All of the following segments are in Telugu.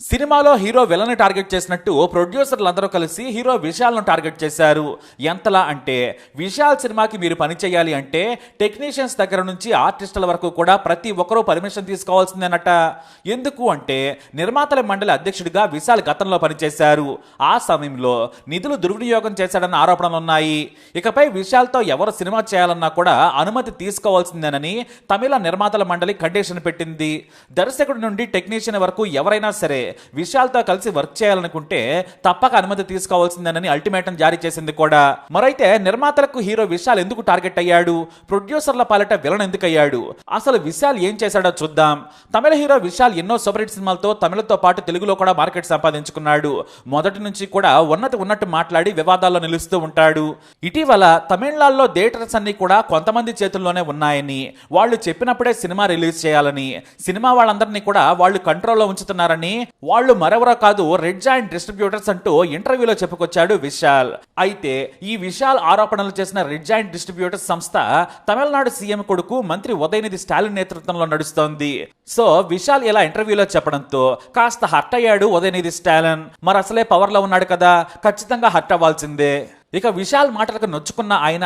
సినిమాలో హీరో విలన్ టార్గెట్ చేసినట్టు ప్రొడ్యూసర్లందరూ కలిసి హీరో విశాల్ను టార్గెట్ చేశారు. ఎంతలా అంటే విశాల్ సినిమాకి మీరు పని చేయాలి అంటే టెక్నీషియన్స్ దగ్గర నుంచి ఆర్టిస్టుల వరకు కూడా ప్రతి ఒక్కరూ పర్మిషన్ తీసుకోవాల్సిందేనట. ఎందుకు అంటే నిర్మాతల మండలి అధ్యక్షుడిగా విశాల్ గతంలో పనిచేశారు. ఆ సమయంలో నిధులు దుర్వినియోగం చేశాడన్న ఆరోపణలున్నాయి. ఇకపై విశాల్తో ఎవరు సినిమా చేయాలన్నా కూడా అనుమతి తీసుకోవాల్సిందేనని తమిళ నిర్మాతల మండలి కండిషన్ పెట్టింది. దర్శకుడి నుండి టెక్నీషియన్ వరకు ఎవరైనా సరే విశాల్తో కలిసి వర్క్ చేయాలనుకుంటే తప్పక అనుమతి తీసుకోవాల్సిందేనని అల్టిమేటం జారీ చేసింది కూడా. మరైతే నిర్మాతలకు హీరో విశాల్ ఎందుకు టార్గెట్ అయ్యాడు, ప్రొడ్యూసర్ల పాలిట విలన్ ఎందుకు అయ్యాడు, అసలు విశాల్ ఏం చేశాడో చూద్దాం. తమిళ హీరో విశాల్ ఎన్నో సూపర్ హిట్ సినిమాలతో తమిళతో పాటు తెలుగులో కూడా మార్కెట్ సంపాదించుకున్నాడు. మొదటి నుంచి కూడా ఉన్నట్టు మాట్లాడి వివాదాల్లో నిలుస్తూ ఉంటాడు. ఇటీవల తమిళనాడులో థియేటర్స్ అన్ని కూడా కొంతమంది చేతుల్లోనే ఉన్నాయని, వాళ్ళు చెప్పినప్పుడే సినిమా రిలీజ్ చేయాలని, సినిమా వాళ్ళందరినీ కూడా వాళ్ళు కంట్రోల్లో ఉంచుతున్నారని, వాళ్ళు మరెవరో కాదు రెడ్ జాయింట్ డిస్ట్రిబ్యూటర్స్ అంటూ ఇంటర్వ్యూలో చెప్పుకొచ్చాడు విశాల్. అయితే ఈ విశాల్ ఆరోపణలు చేసిన రెడ్ జాయింట్ డిస్ట్రిబ్యూటర్స్ సంస్థ తమిళనాడు సీఎం కొడుకు మంత్రి ఉదయనిధి స్టాలిన్ నేతృత్వంలో నడుస్తోంది. సో విశాల్ ఇలా ఇంటర్వ్యూలో చెప్పడంతో కాస్త హర్ట్ అయ్యాడు ఉదయనిధి స్టాలిన్. మరి అసలే పవర్ లో ఉన్నాడు కదా, ఖచ్చితంగా హర్ట్ అవ్వాల్సిందే. ఇక విశాల్ మాటలకు నొచ్చుకున్న ఆయన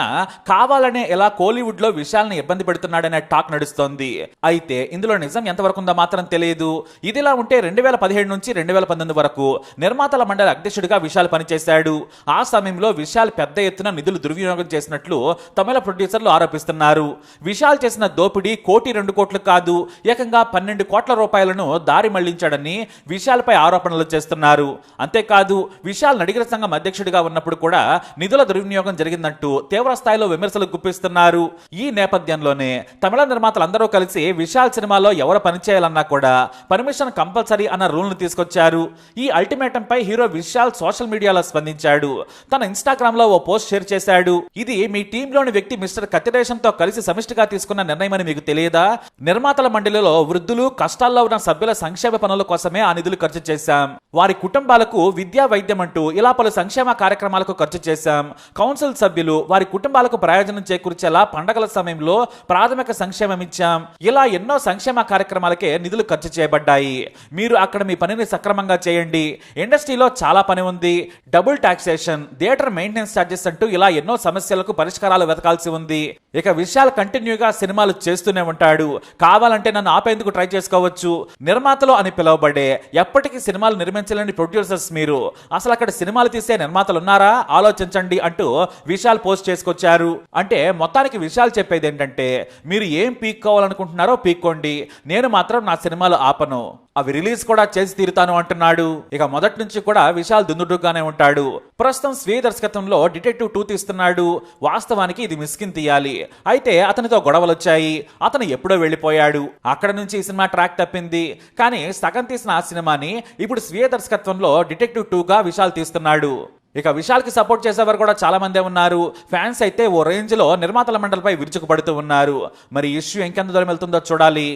కావాలనే ఎలా కోలీవుడ్ లో విశాల్ని ఇబ్బంది పెడుతున్నాడనే టాక్ నడుస్తోంది. అయితే ఇందులో నిజం ఎంతవరకు ఉందో మాత్రం తెలియదు. ఇదిలా ఉంటే 2017 నుంచి 2019 వరకు నిర్మాతల మండలి అధ్యక్షుడిగా విశాల్ పనిచేశాడు. ఆ సమయంలో విశాల్ పెద్ద ఎత్తున నిధులు దుర్వినియోగం చేసినట్లు తమిళ ప్రొడ్యూసర్లు ఆరోపిస్తున్నారు. విశాల్ చేసిన దోపిడీ 1-2 కోట్లు కాదు, ఏకంగా 12 కోట్ల రూపాయలను దారి మళ్లించాడని విశాల్ పై ఆరోపణలు చేస్తున్నారు. అంతేకాదు విశాల్ నడిగర సంఘం అధ్యక్షుడిగా ఉన్నప్పుడు కూడా నిధుల దుర్వినియోగం జరిగిందంటూ తీవ్ర స్థాయిలో విమర్శలు గుప్పిస్తున్నారు. ఈ నేపథ్యంలోనే తమిళ నిర్మాతలందరూ కలిసి విశాల్ సినిమాలో ఎవరు పనిచేయాలన్నా కూడా పర్మిషన్ కంపల్సరీ అన్న రూల్ ను తీసుకొచ్చారు. ఈ అల్టిమేటం పై హీరో విశాల్ సోషల్ మీడియాలో స్పందించాడు. తన ఇన్స్టాగ్రామ్ లో ఓ పోస్ట్ షేర్ చేశాడు. ఇది మీ టీంలోని వ్యక్తి మిస్టర్ కత్తిరేషంతో కలిసి సమిష్టిగా తీసుకున్న నిర్ణయమని మీకు తెలియదా? నిర్మాతల మండలిలో వృద్ధులు, కష్టాల్లో ఉన్న సభ్యుల సంక్షేమ పనుల కోసమే ఆ నిధులు ఖర్చు చేశాం. వారి కుటుంబాలకు విద్యా, వైద్యం అంటూ ఇలా పలు సంక్షేమ కార్యక్రమాలకు ఖర్చు చేశాం. కౌన్సిల్ సభ్యులు వారి కుటుంబాలకు ప్రయోజనం చేకూర్చేలా పండగల సమయంలో ప్రాథమిక సంక్షేమం ఇచ్చాం. ఇలా ఎన్నో సంక్షేమ కార్యక్రమాలకే నిధులు ఖర్చు చేయబడ్డాయి. మీరు అక్కడ మీ పనిని సక్రమంగా చేయండి. ఇండస్ట్రీలో చాలా పని ఉంది. Double taxation, theatre maintenance charges అంటూ ఇలా ఎన్నో సమస్యలకు పరిష్కారాలు వెతకాల్సి ఉంది. ఇక విశాల్ కంటిన్యూగా సినిమాలు చేస్తూనే ఉంటాడు. కావాలంటే నన్ను ఆపేందుకు ట్రై చేసుకోవచ్చు. నిర్మాతలు అని పిలువబడే ఎప్పటికీ సినిమాలు నిర్మించలేని ప్రొడ్యూసర్స్ మీరు. అసలు అక్కడ సినిమాలు తీసే నిర్మాతలు ఉన్నారా? ఆలోచించండి అంటూ విశాల్ పోస్ట్ చేసుకొచ్చారు. అంటే మొత్తానికి విశాల్ చెప్పేది ఏంటంటే మీరు ఏం పీక్కోవాలనుకుంటున్నారో పీక్కోండి, నేను మాత్రం నా సినిమాలు ఆపను, అవి రిలీజ్ కూడా చేసి తీరుతాను అంటున్నాడు. ఇక మొదటి నుంచి కూడా విశాల్ దుందుడుగానే ఉంటాడు. ప్రస్తుతం స్వీయ దర్శకత్వంలో డిటెక్టివ్ 2 తీస్తున్నాడు. వాస్తవానికి ఇది మిస్కిన్ తీయాలి. అయితే అతనితో గొడవలు వచ్చాయి. అతను ఎప్పుడో వెళ్ళిపోయాడు. అక్కడ నుంచి ఈ సినిమా ట్రాక్ తప్పింది. కానీ సగం తీసిన ఆ సినిమాని ఇప్పుడు స్వీయ దర్శకత్వంలో డిటెక్టివ్ 2గా విశాల్ తీస్తున్నాడు. ఇక విశాల్ కి సపోర్ట్ చేసేవారు కూడా చాలా మందే ఉన్నారు. ఫ్యాన్స్ అయితే ఓ రేంజ్ లో నిర్మాతల మండలిపై విరుచుకుపడుతూ ఉన్నారు. మరి ఇష్యూ ఇంకెంత దూరం వెళ్తుందో చూడాలి.